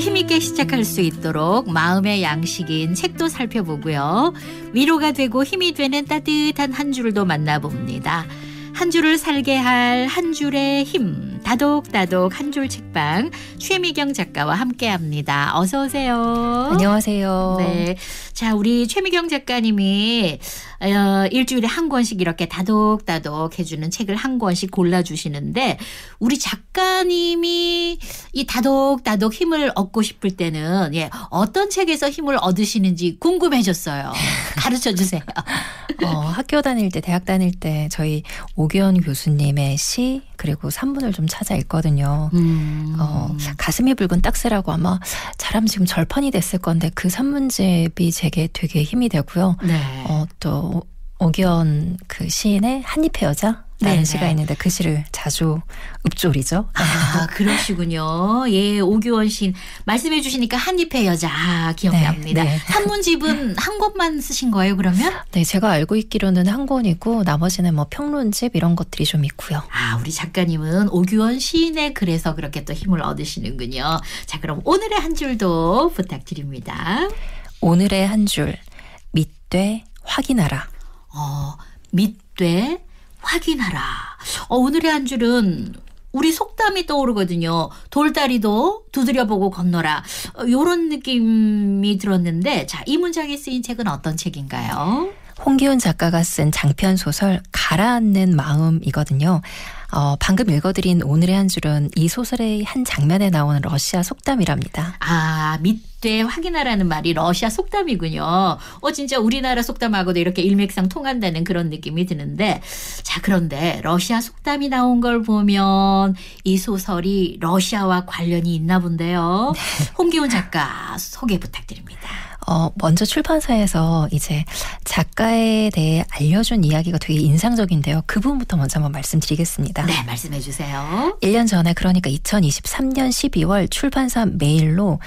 힘있게 시작할 수 있도록 마음의 양식인 책도 살펴보고요. 위로가 되고 힘이 되는 따뜻한 한 줄도 만나봅니다. 한 줄을 살게 할 한 줄의 힘, 다독다독 한 줄 책방, 최미경 작가와 함께합니다. 어서 오세요. 안녕하세요. 네, 자 우리 최미경 작가님이 일주일에 한 권씩 이렇게 다독다독 해주는 책을 한 권씩 골라주시는데 우리 작가님이 이 다독다독 힘을 얻고 싶을 때는 어떤 책에서 힘을 얻으시는지 궁금해졌어요. 가르쳐 주세요. 학교 다닐 때, 대학 다닐 때 저희 오규현 교수님의 시 그리고 산문을 좀 찾아 읽거든요. 가슴이 붉은 딱새라고 아마 잘하면 지금 절판이 됐을 건데 그 산문집이 제게 되게 힘이 되고요. 네. 또 오규현 그 시인의 한입의 여자 라는 시가 있는데 그 시를 자주 읊조리죠. 아, 그러시군요. 예, 오규원 시인 말씀해 주시니까 한입의 여자 기억납니다. 네. 산문집은 한 권만 쓰신 거예요, 그러면? 네, 제가 알고 있기로는 한 권이고 나머지는 뭐 평론집 이런 것들이 좀 있고요. 아, 우리 작가님은 오규원 시인의 글에서 그렇게 또 힘을 얻으시는군요. 자, 그럼 오늘의 한 줄도 부탁드립니다. 오늘의 한 줄, 밑되 확인하라. 밑되 확인하라. 오늘의 한 줄은 우리 속담이 떠오르거든요. 돌다리도 두드려보고 건너라. 이런 느낌이 들었는데 자, 이 문장에 쓰인 책은 어떤 책인가요? 홍기훈 작가가 쓴 장편 소설 가라앉는 마음이거든요. 방금 읽어드린 오늘의 한 줄은 이 소설의 한 장면에 나오는 러시아 속담이랍니다. 아, 밑되 확인하라는 말이 러시아 속담이군요. 진짜 우리나라 속담하고도 이렇게 일맥상 통한다는 그런 느낌이 드는데 자, 그런데 러시아 속담이 나온 걸 보면 이 소설이 러시아와 관련이 있나 본데요. 홍기훈 작가 소개 부탁드립니다. 먼저 출판사에서 이제 작가에 대해 알려준 이야기가 되게 인상적인데요. 그 부분부터 먼저 한번 말씀드리겠습니다. 네, 말씀해 주세요. 1년 전에 그러니까 2023년 12월 출판사 메일로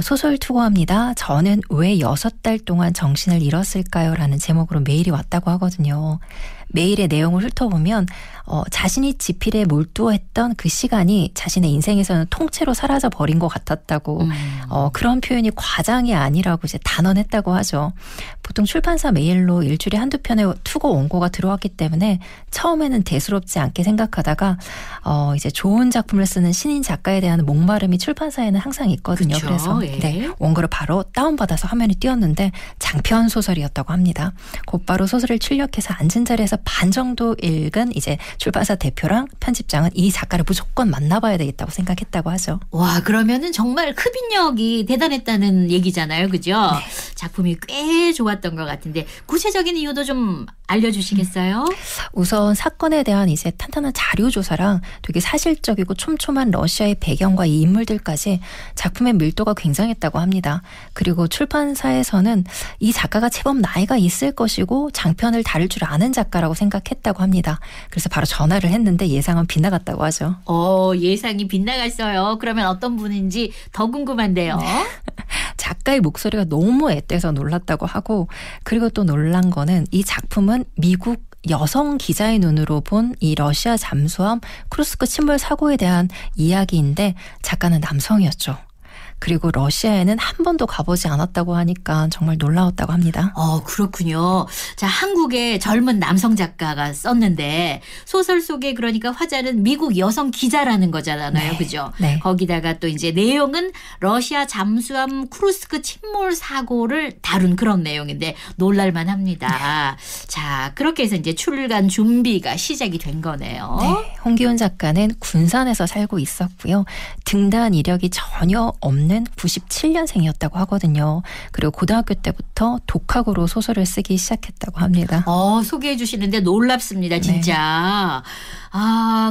소설 투고합니다. 저는 왜 6달 동안 정신을 잃었을까요? 라는 제목으로 메일이 왔다고 하거든요. 메일의 내용을 훑어보면 자신이 지필에 몰두했던 그 시간이 자신의 인생에서는 통째로 사라져 버린 것 같았다고 그런 표현이 과장이 아니라고 이제 단언했다고 하죠. 보통 출판사 메일로 일주일에 한두 편의 투고 원고가 들어왔기 때문에 처음에는 대수롭지 않게 생각하다가 이제 좋은 작품을 쓰는 신인 작가에 대한 목마름이 출판사에는 항상 있거든요. 그쵸, 그래서 예. 원고를 바로 다운받아서 화면에 띄웠는데 장편 소설이었다고 합니다. 곧바로 소설을 출력해서 앉은 자리에서 반 정도 읽은 이제 출판사 대표랑 편집장은 이 작가를 무조건 만나봐야 되겠다고 생각했다고 하죠. 와, 그러면은 정말 흡인력이 대단했다는 얘기잖아요. 그죠? 네. 작품이 꽤 좋았던 것 같은데 구체적인 이유도 좀 알려주시겠어요? 우선 사건에 대한 이제 탄탄한 자료 조사랑 되게 사실적이고 촘촘한 러시아의 배경과 이 인물들까지 작품의 밀도가 굉장했다고 합니다. 그리고 출판사에서는 이 작가가 제법 나이가 있을 것이고 장편을 다룰 줄 아는 작가라고 생각했다고 합니다. 그래서 바로 전화를 했는데 예상은 빗나갔다고 하죠. 예상이 빗나갔어요. 그러면 어떤 분인지 더 궁금한데요. 작가의 목소리가 너무 앳돼서 놀랐다고 하고 그리고 또 놀란 거는 이 작품은 미국 여성 기자의 눈으로 본 이 러시아 잠수함 쿠르스크 침몰 사고에 대한 이야기인데 작가는 남성이었죠. 그리고 러시아에는 한 번도 가보지 않았다고 하니까 정말 놀라웠다고 합니다. 그렇군요. 자, 한국의 젊은 남성 작가가 썼는데 소설 속에 그러니까 화자는 미국 여성 기자라는 거잖아요. 네. 그죠? 네. 거기다가 또 이제 내용은 러시아 잠수함 쿠르스크 침몰 사고를 다룬 그런 내용인데 놀랄만 합니다. 자, 그렇게 해서 이제 출간 준비가 시작이 된 거네요. 네. 홍기훈 작가는 군산에서 살고 있었고요. 등단 이력이 전혀 없는 97년생이었다고 하거든요. 그리고 고등학교 때부터 독학으로 소설을 쓰기 시작했다고 합니다. 소개해 주시는데 놀랍습니다. 진짜.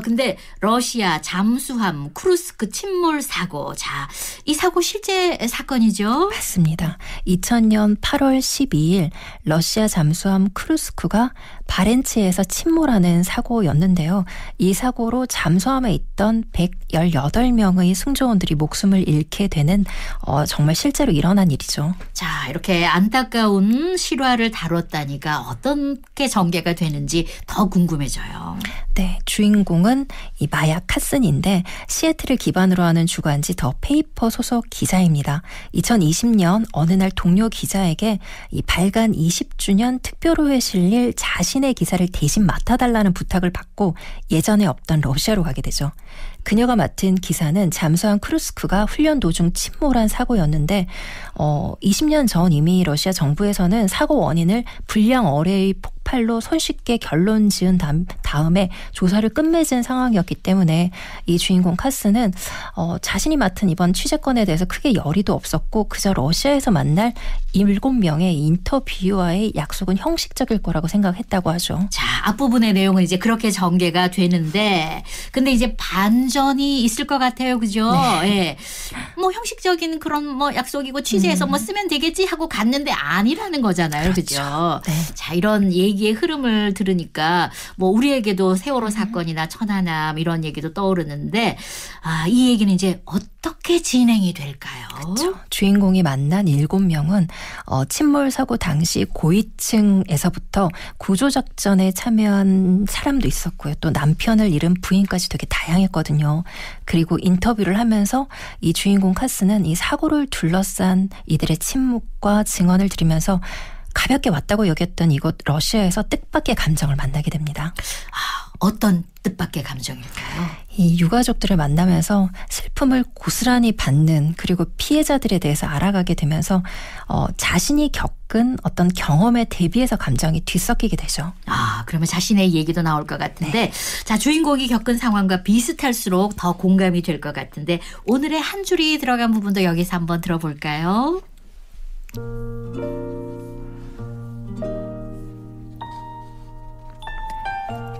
근데 러시아 잠수함 쿠르스크 침몰 사고. 자, 이 사고 실제 사건이죠? 맞습니다. 2000년 8월 12일 러시아 잠수함 쿠르스크가 바렌츠에서 침몰하는 사고였는데요. 이 사고로 잠수함에 있던 118명의 승조원들이 목숨을 잃게 되는 경우에는 정말 실제로 일어난 일이죠. 자, 이렇게 안타까운 실화를 다뤘다니까 어떻게 전개가 되는지 더 궁금해져요. 네, 주인공은 이 마야 카슨인데 시애틀을 기반으로 하는 주간지 더 페이퍼 소속 기자입니다. 2020년 어느 날 동료 기자에게 이 발간 20주년 특별호에 실릴 자신의 기사를 대신 맡아달라는 부탁을 받고 예전에 없던 러시아로 가게 되죠. 그녀가 맡은 기사는 잠수함 크루스크가 훈련 도중 침몰한 사고였는데 20년 전 이미 러시아 정부에서는 사고 원인을 불량 어뢰의 폭발로 손쉽게 결론 지은 다음에 조사를 끝맺은 상황이었기 때문에 이 주인공 카스는 자신이 맡은 이번 취재건에 대해서 크게 열의도 없었고 그저 러시아에서 만날 7명의 인터뷰와의 약속은 형식적일 거라고 생각했다고 하죠. 자, 앞부분의 내용은 이제 그렇게 전개가 되는데 근데 이제 반전이 있을 것 같아요. 그죠? 네. 예. 뭐 형식적인 그런 뭐 약속이고 취재해서 뭐 쓰면 되겠지 하고 갔는데 아니라는 거잖아요. 그죠? 네. 자, 이런 얘기의 흐름을 들으니까 뭐 우리에게도 세월호 사건이나 천안함 이런 얘기도 떠오르는데 이 얘기는 이제 어떻게 진행이 될까요? 그렇죠. 주인공이 만난 7명은 침몰 사고 당시 고위층에서부터 구조작전에 참여한 사람도 있었고요. 또 남편을 잃은 부인까지 되게 다양했거든요. 그리고 인터뷰를 하면서 이 주인공 카스는 이 사고를 둘러싼 이들의 침묵과 증언을 들으면서 가볍게 왔다고 여겼던 이곳 러시아에서 뜻밖의 감정을 만나게 됩니다. 어떤 뜻밖의 감정일까요? 이 유가족들을 만나면서 슬픔을 고스란히 받는 그리고 피해자들에 대해서 알아가게 되면서 자신이 겪은 어떤 경험에 대비해서 감정이 뒤섞이게 되죠. 그러면 자신의 얘기도 나올 것 같은데 자, 주인공이 겪은 상황과 비슷할수록 더 공감이 될 것 같은데 오늘의 한 줄이 들어간 부분도 여기서 한번 들어볼까요?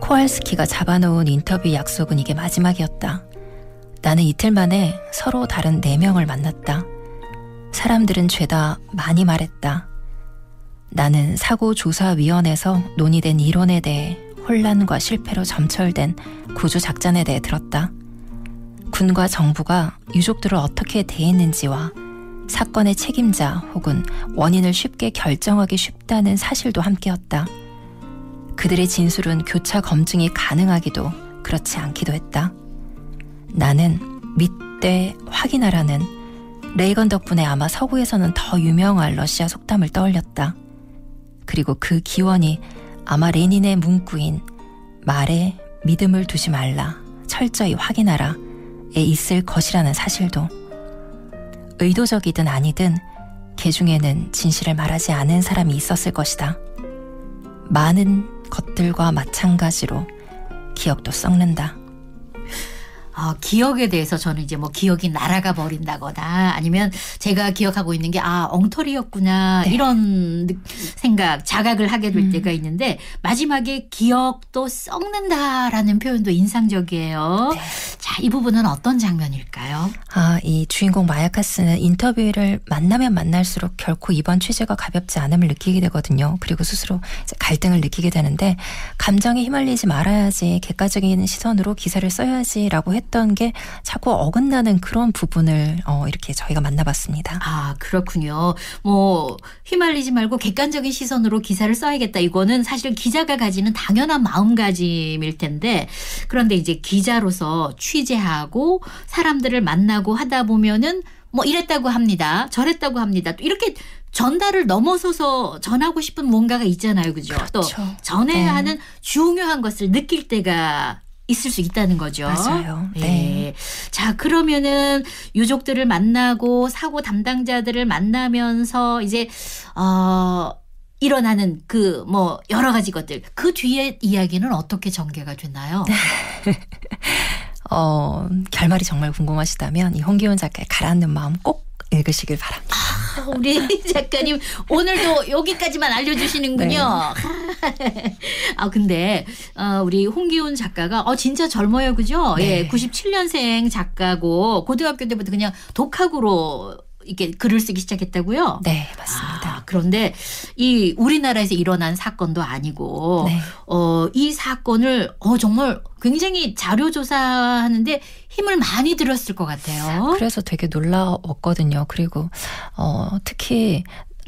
코알스키가 잡아놓은 인터뷰 약속은 이게 마지막이었다. 나는 이틀 만에 서로 다른 4명을 만났다. 사람들은 죄다 많이 말했다. 나는 사고조사위원회에서 논의된 이론에 대해 혼란과 실패로 점철된 구조작전에 대해 들었다. 군과 정부가 유족들을 어떻게 대했는지와 사건의 책임자 혹은 원인을 쉽게 결정하기 쉽다는 사실도 함께였다. 그들의 진술은 교차 검증이 가능하기도 그렇지 않기도 했다. 나는 믿되 확인하라는 레이건 덕분에 아마 서구에서는 더 유명한 러시아 속담을 떠올렸다. 그리고 그 기원이 아마 레닌의 문구인 말에 믿음을 두지 말라, 철저히 확인하라에 있을 것이라는 사실도. 의도적이든 아니든 개 중에는 진실을 말하지 않은 사람이 있었을 것이다. 많은 것들과 마찬가지로 기억도 썩는다. 기억에 대해서 저는 이제 뭐 기억이 날아가 버린다거나 아니면 제가 기억하고 있는 게 엉터리였구나 이런 생각, 자각을 하게 될 때가 있는데 마지막에 기억도 썩는다라는 표현도 인상적이에요. 자, 이 부분은 어떤 장면일까요? 이 주인공 마야 카스는 인터뷰를 만나면 만날수록 결코 이번 취재가 가볍지 않음을 느끼게 되거든요. 그리고 스스로 이제 갈등을 느끼게 되는데 감정에 휘말리지 말아야지, 객관적인 시선으로 기사를 써야지라고 했던 게 자꾸 어긋나는 그런 부분을 이렇게 저희가 만나봤습니다. 그렇군요. 뭐 휘말리지 말고 객관적인 시선으로 기사를 써야겠다. 이거는 사실 기자가 가지는 당연한 마음가짐일 텐데 그런데 이제 기자로서 취재하고 사람들을 만나고 하다 보면은 뭐 이랬다고 합니다. 저랬다고 합니다. 또 이렇게 전달을 넘어서서 전하고 싶은 뭔가가 있잖아요. 그죠? 그렇죠. 또 전해야 하는 중요한 것을 느낄 때가 있을 수 있다는 거죠. 맞아요. 네. 자, 그러면은 유족들을 만나고 사고 담당자들을 만나면서 이제 일어나는 그 뭐 여러 가지 것들 그 뒤에 이야기는 어떻게 전개가 되나요? 결말이 정말 궁금하시다면 이 홍기훈 작가의 가라앉는 마음 꼭 읽으시길 바랍니다. 우리 작가님 오늘도 여기까지만 알려주시는군요. 네. 근데 우리 홍기훈 작가가 진짜 젊어요. 그죠? 네. 예, 97년생 작가고 고등학교 때부터 그냥 독학으로 이렇게 글을 쓰기 시작했다고요? 네, 맞습니다. 그런데 이 우리나라에서 일어난 사건도 아니고 네. 이 사건을 정말 굉장히 자료 조사하는데 힘을 많이 들였을 것 같아요. 그래서 되게 놀라웠거든요. 그리고 특히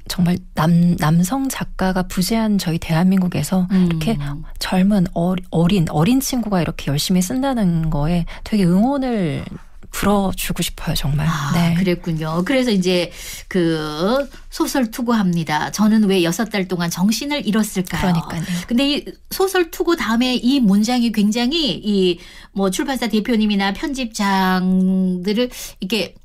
정말 남성 작가가 부재한 저희 대한민국에서 이렇게 젊은 어린 친구가 이렇게 열심히 쓴다는 거에 되게 응원을 불어주고 싶어요, 정말. 네. 그랬군요. 그래서 이제 그 소설 투고합니다. 저는 왜 6달 동안 정신을 잃었을까요? 그러니까요. 근데 이 소설 투고 다음에 이 문장이 굉장히 이 뭐 출판사 대표님이나 편집장들을 이렇게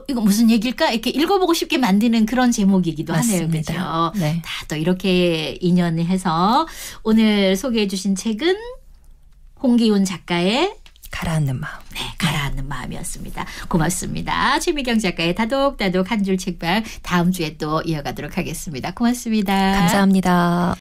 이거 무슨 얘기일까? 이렇게 읽어보고 싶게 만드는 그런 제목이기도 하네요. 그렇죠? 네. 다 또 이렇게 인연을 해서 오늘 소개해 주신 책은 홍기훈 작가의 가라앉는 마음. 네, 가라앉는 마음이었습니다. 고맙습니다. 최미경 작가의 다독다독 한 줄 책방 다음 주에 또 이어가도록 하겠습니다. 고맙습니다. 감사합니다.